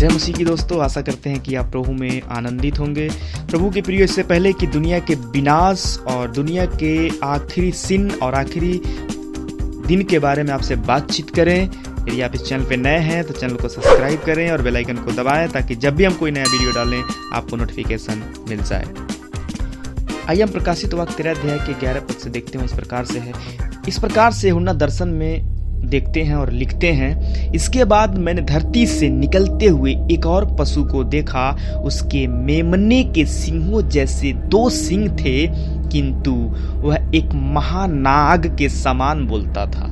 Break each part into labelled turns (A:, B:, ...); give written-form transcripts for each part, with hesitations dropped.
A: जय मसीह की दोस्तों, आशा करते हैं कि आप प्रभु में आनंदित होंगे। प्रभु के प्रिय, इससे पहले कि दुनिया के विनाश और दुनिया के आखिरी सिन और आखिरी दिन के बारे में आपसे बातचीत करें, यदि आप इस चैनल पे नए हैं तो चैनल को सब्सक्राइब करें और बेल आइकन को दबाएं ताकि जब भी हम कोई नया वीडियो डालें आपको नोटिफिकेशन मिल जाए। आइए हम प्रकाशित वाक्य 13 अध्याय के 11 पद से देखते हैं। इस प्रकार से यूहन्ना दर्शन में देखते हैं और लिखते हैं, इसके बाद मैंने धरती से निकलते हुए एक और पशु को देखा। उसके मेमने के सिंहों जैसे 2 सिंह थे, किंतु वह एक महानाग के समान बोलता था।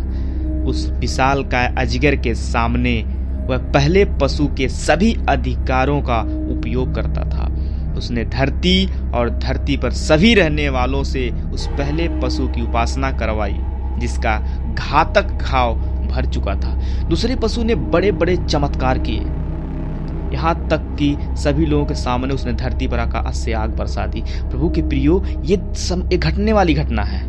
A: उस विशाल काय अजगर के सामने वह पहले पशु के सभी अधिकारों का उपयोग करता था। उसने धरती और धरती पर सभी रहने वालों से उस पहले पशु की उपासना करवाई, जिसका घातक घाव भर चुका था। दूसरे पशु ने बड़े बड़े चमत्कार किए, यहाँ तक कि सभी लोगों के सामने उसने धरती पर आकाश से आग बरसा दी। प्रभु के प्रियो, ये घटने वाली घटना है।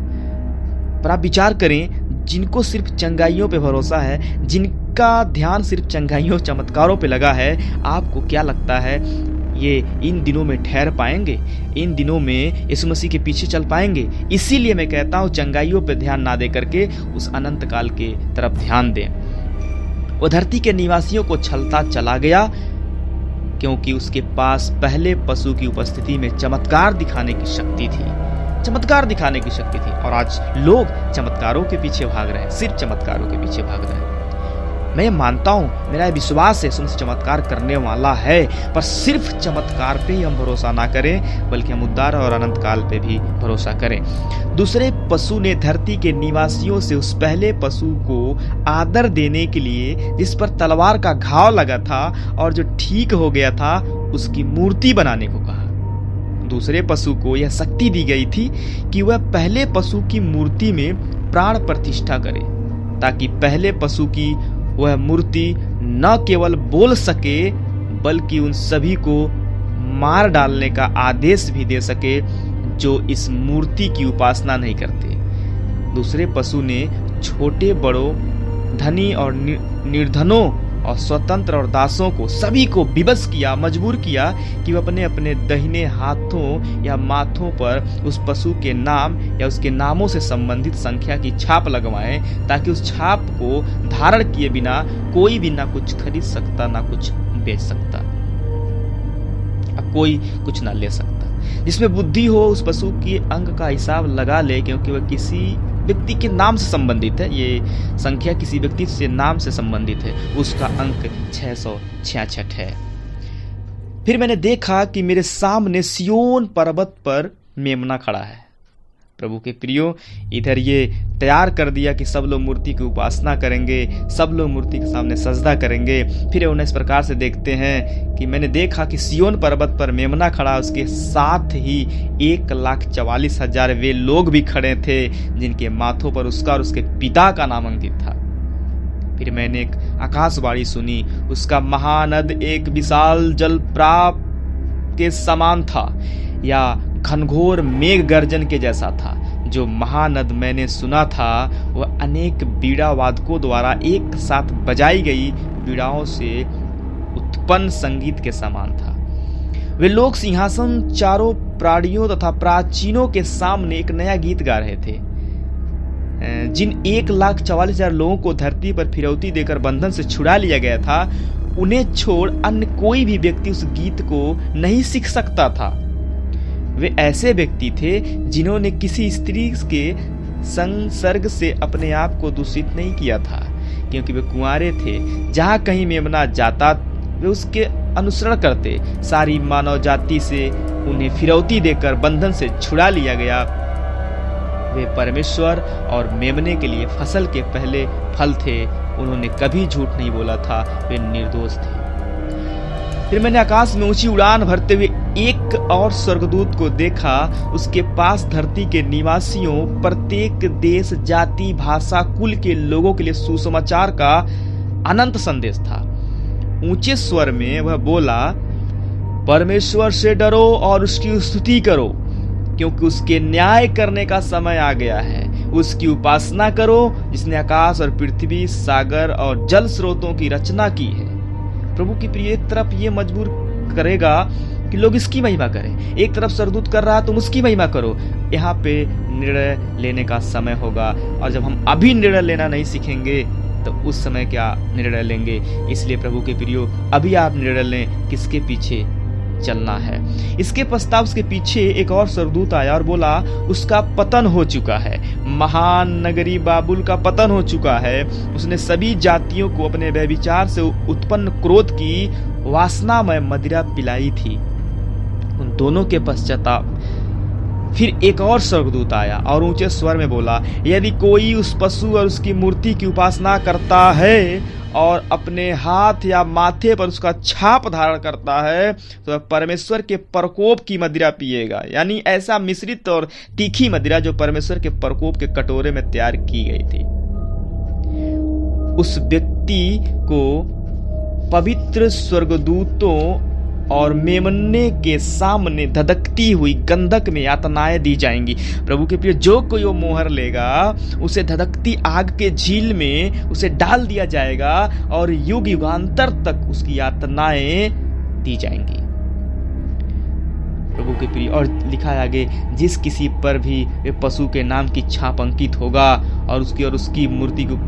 A: पर आप विचार करें, जिनको सिर्फ चंगाइयों पे भरोसा है, जिनका ध्यान सिर्फ चंगाइयों चमत्कारों पे लगा है, आपको क्या लगता है ये इन दिनों में ठहर पाएंगे? इन दिनों में यीशु मसीह के पीछे चल पाएंगे? इसीलिए मैं कहता हूँ, चंगाइयों पे ध्यान ना दे करके उस अनंत काल के तरफ ध्यान दें। वो धरती के निवासियों को छलता चला गया, क्योंकि उसके पास पहले पशु की उपस्थिति में चमत्कार दिखाने की शक्ति थी। और आज लोग चमत्कारों के पीछे भाग रहे हैं, सिर्फ चमत्कारों के पीछे भाग रहे हैं। मैं मानता हूं, मेरा विश्वास है यीशु चमत्कार करने वाला है, पर सिर्फ चमत्कार पे ही हम भरोसा ना करें, बल्कि हम उद्धार और अनंत काल पे भी भरोसा करें। दूसरे पशु ने धरती के निवासियों से उस पहले पशु को आदर देने के लिए, जिस पर तलवार का घाव लगा था और जो ठीक हो गया था, उसकी मूर्ति बनाने को कहा। दूसरे पशु को यह शक्ति दी गई थी कि वह पहले पशु की मूर्ति में प्राण प्रतिष्ठा करे, ताकि पहले पशु की वह मूर्ति न केवल बोल सके, बल्कि उन सभी को मार डालने का आदेश भी दे सके जो इस मूर्ति की उपासना नहीं करते। दूसरे पशु ने छोटे बड़ों, धनी और निर्धनों और स्वतंत्र और दासों को, सभी को विवश किया, मजबूर किया कि वह अपने अपने दाहिने हाथों या माथों पर उस पशु के नाम या उसके नामों से संबंधित संख्या की छाप लगवाएं, ताकि उस छाप को धारण किए बिना कोई भी ना कुछ खरीद सकता, ना कुछ बेच सकता, कोई कुछ ना ले सकता। जिसमें बुद्धि हो उस पशु के अंक का हिसाब लगा ले, क्योंकि वह किसी व्यक्ति के नाम से संबंधित है। ये संख्या किसी व्यक्ति से नाम से संबंधित है। उसका अंक 666 है। फिर मैंने देखा कि मेरे सामने सिय्योन पर्वत पर मेमना खड़ा है। प्रभु के प्रियो, इधर ये तैयार कर दिया कि सब लोग मूर्ति की उपासना करेंगे, सब लोग मूर्ति के सामने सजदा करेंगे। फिर उन्हें इस प्रकार से देखते हैं कि मैंने देखा कि सिय्योन पर्वत पर मेमना खड़ा, उसके साथ ही 1,44,000 वे लोग भी खड़े थे, जिनके माथों पर उसका और उसके पिता का नाम अंकित था। फिर मैंने एक आकाशवाणी सुनी, उसका महानद एक विशाल जल प्राप के समान था, या घनघोर मेघ गर्जन के जैसा था। जो महानद मैंने सुना था वह अनेक बीड़ा वादकों द्वारा एक साथ बजाई गई बीड़ाओं से उत्पन्न संगीत के समान था। वे लोग सिंहासन, चारों प्राणियों तथा प्राचीनों के सामने एक नया गीत गा रहे थे। जिन 1,44,000 लोगों को धरती पर फिरौती देकर बंधन से छुड़ा लिया गया था, उन्हें छोड़ अन्य कोई भी व्यक्ति उस गीत को नहीं सीख सकता था। वे ऐसे व्यक्ति थे जिन्होंने किसी स्त्री के संसर्ग से अपने आप को दूषित नहीं किया था, क्योंकि वे कुंवारे थे। जहां कहीं मेमना जाता वे उसके अनुसरण करते। सारी मानव जाति से उन्हें फिरौती देकर बंधन से छुड़ा लिया गया। वे परमेश्वर और मेमने के लिए फसल के पहले फल थे। उन्होंने कभी झूठ नहीं बोला था, वे निर्दोष थे। फिर मैंने आकाश में ऊंची उड़ान भरते हुए एक और स्वर्गदूत को देखा। उसके पास धरती के निवासियों, प्रत्येक देश, जाति, भाषा, कुल के लोगों के लिए सुसमाचार का अनंत संदेश था। ऊंचे स्वर में वह बोला, परमेश्वर से डरो और उसकी स्तुति करो, क्योंकि उसके न्याय करने का समय आ गया है। उसकी उपासना करो जिसने आकाश और पृथ्वी, सागर और जल स्रोतों की रचना की है। प्रभु की प्रिय, एक तरफ ये मजबूर करेगा कि लोग इसकी महिमा करें, एक तरफ सरदूत कर रहा तुम उसकी महिमा करो। यहाँ पे निर्णय लेने का समय होगा, और जब हम अभी निर्णय लेना नहीं सीखेंगे तो उस समय क्या निर्णय लेंगे। इसलिए प्रभु के प्रियो, अभी आप निर्णय लें किसके पीछे चलना है। इसके पश्चात उसके पीछे एक और सरदूत आया और बोला, उसका पतन हो चुका है, महान नगरी बाबुल का पतन हो चुका है। उसने सभी जातियों को अपने व्यभिचार से उत्पन्न क्रोध की वासनामय मदिरा पिलाई थी। उन दोनों के पश्चाताप फिर एक और स्वर्गदूत आया और ऊंचे स्वर में बोला, यदि कोई उस पशु और उसकी मूर्ति की उपासना करता है और अपने हाथ या माथे पर उसका छाप धारण करता है तो परमेश्वर के प्रकोप की मदिरा पिएगा। यानी ऐसा मिश्रित और तीखी मदिरा जो परमेश्वर के प्रकोप के कटोरे में तैयार की गई थी। उस व्यक्ति को पवित्र स्वर्गदूतों और मेमने के सामने धधकती हुई गंधक में यातनाएं दी जाएंगी। प्रभु के प्रिय, जो कोई वो मोहर लेगा उसे धधकती आग के झील में उसे डाल दिया जाएगा और युग युगांतर तक उसकी यातनाएं दी जाएंगी। प्रभु के प्रिय, और लिखा है आगे, जिस किसी पर भी वे पशु के नाम की छाप अंकित होगा और उसकी मूर्ति को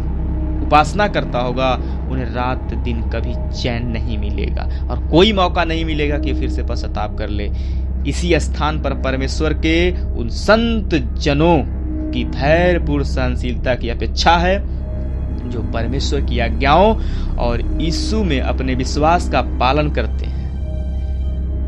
A: उपासना करता होगा, उन्हें रात दिन कभी चैन नहीं मिलेगा और कोई मौका नहीं मिलेगा कि फिर से पश्चाताप कर ले। इसी स्थान पर परमेश्वर के उन संत जनों की धैर्यपूर्ण सहनशीलता की अपेक्षा है जो परमेश्वर की आज्ञाओं और यीशु में अपने विश्वास का पालन करते हैं।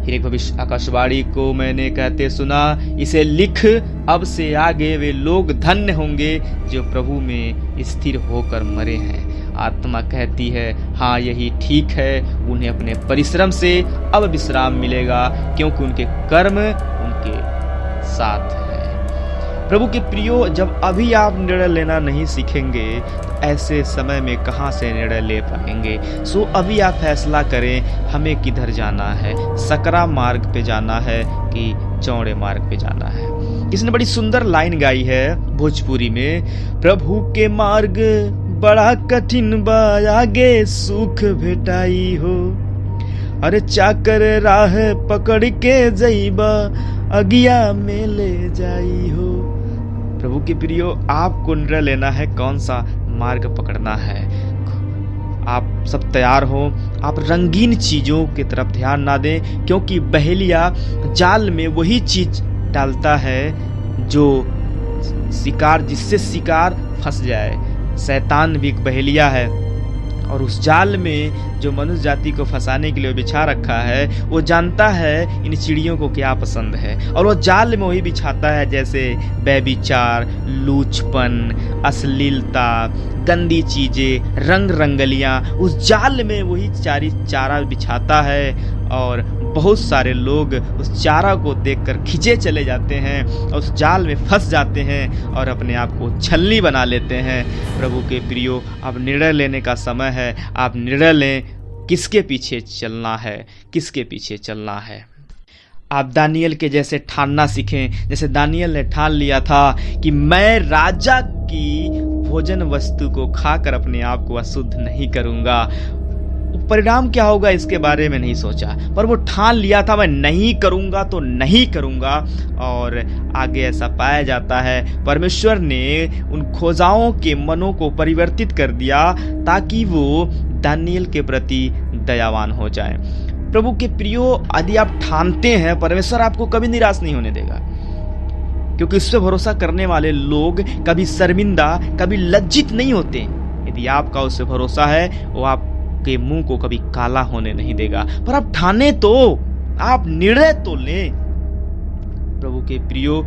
A: फिर एक भविष्य आकाशवाणी को मैंने कहते सुना, इसे लिख, अब से आगे वे लोग धन्य होंगे जो प्रभु में स्थिर होकर मरे हैं। आत्मा कहती है, हाँ यही ठीक है, उन्हें अपने परिश्रम से अब विश्राम मिलेगा क्योंकि उनके कर्म उनके साथ है। प्रभु के प्रियो, जब अभी आप निर्णय लेना नहीं सीखेंगे तो ऐसे समय में कहाँ से निर्णय ले पाएंगे। सो अभी आप फैसला करें, हमें किधर जाना है, सकरा मार्ग पे जाना है कि चौड़े मार्ग पे जाना है। किसने बड़ी सुंदर लाइन गाई है भोजपुरी में, प्रभु के मार्ग बड़ा कठिन बा, आगे सुख भेटाई हो, अरे चाकर राह पकड़ के जइबा, अगिया में ले जाई हो। प्रभु के प्रियो, आपको निर्णय लेना है कौन सा मार्ग पकड़ना है। आप सब तैयार हो, आप रंगीन चीजों की तरफ ध्यान ना दें, क्योंकि बहेलिया जाल में वही चीज डालता है जो शिकार, जिससे शिकार फंस जाए। शैतान भी एक बहेलिया है और उस जाल में जो मनुष्य जाति को फंसाने के लिए बिछा रखा है, वो जानता है इन चिड़ियों को क्या पसंद है और वो जाल में वही बिछाता है, जैसे व्यभिचार, लूचपन, अश्लीलता, गंदी चीजें, रंग रंगलियां, उस जाल में वही चारा बिछाता है। और बहुत सारे लोग उस चारा को देखकर खिंचे चले जाते हैं और उस जाल में फंस जाते हैं और अपने आप को छलनी बना लेते हैं। प्रभु के प्रियो, अब निर्णय लेने का समय है। आप निर्णय लें, किसके पीछे चलना है, किसके पीछे चलना है। आप दानियल के जैसे ठानना सीखें, जैसे दानियल ने ठान लिया था कि मैं राजा की भोजन वस्तु को खाकर अपने आप को अशुद्ध नहीं करूंगा। परिणाम क्या होगा इसके बारे में नहीं सोचा, पर वो ठान लिया था, मैं नहीं करूंगा तो नहीं करूंगा। और आगे ऐसा पाया जाता है, परमेश्वर ने उन खोजाओं के मनों को परिवर्तित कर दिया ताकि वो दानियल के प्रति दयावान हो जाए। प्रभु के प्रियो, यदि आप ठानते हैं, परमेश्वर आपको कभी निराश नहीं होने देगा, क्योंकि उस पर भरोसा करने वाले लोग कभी शर्मिंदा, कभी लज्जित नहीं होते। यदि आपका उस पर भरोसा है, वो आप के मुंह को कभी काला होने नहीं देगा। पर आप ठाने तो, आप निर्णय तो लें। प्रभु के प्रियो,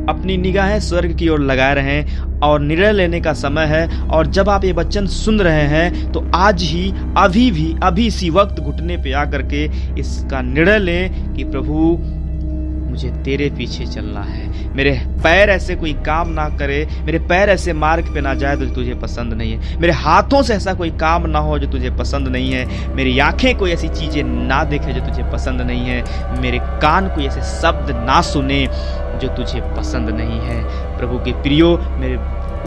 A: अपनी निगाहें स्वर्ग की ओर लगाए रहें और निर्णय लेने का समय है। और जब आप ये वचन सुन रहे हैं तो आज ही, अभी इसी वक्त घुटने पे आकर के इसका निर्णय लें कि प्रभु मुझे तेरे पीछे चलना है। मेरे पैर ऐसे कोई काम ना करे, मेरे पैर ऐसे मार्ग पे ना जाए जो तुझे पसंद नहीं है, मेरे हाथों से ऐसा कोई काम ना हो जो तुझे पसंद नहीं है, मेरी आंखें कोई ऐसी चीजें ना देखे जो तुझे पसंद नहीं है, मेरे कान कोई ऐसे शब्द ना सुने जो तुझे पसंद नहीं है। प्रभु के प्रियो, मेरे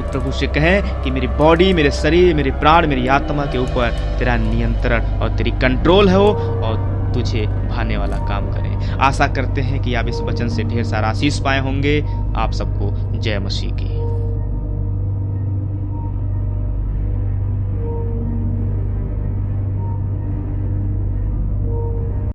A: प्रभु से कहें कि मेरी बॉडी, मेरे शरीर, मेरे प्राण, मेरी आत्मा के ऊपर तेरा नियंत्रण और तेरी कंट्रोल हो और तुझे भाने वाला काम करे। आशा करते हैं कि आप इस वचन से ढेर सारा आशीष पाए होंगे। आप सबको जय मसीह की।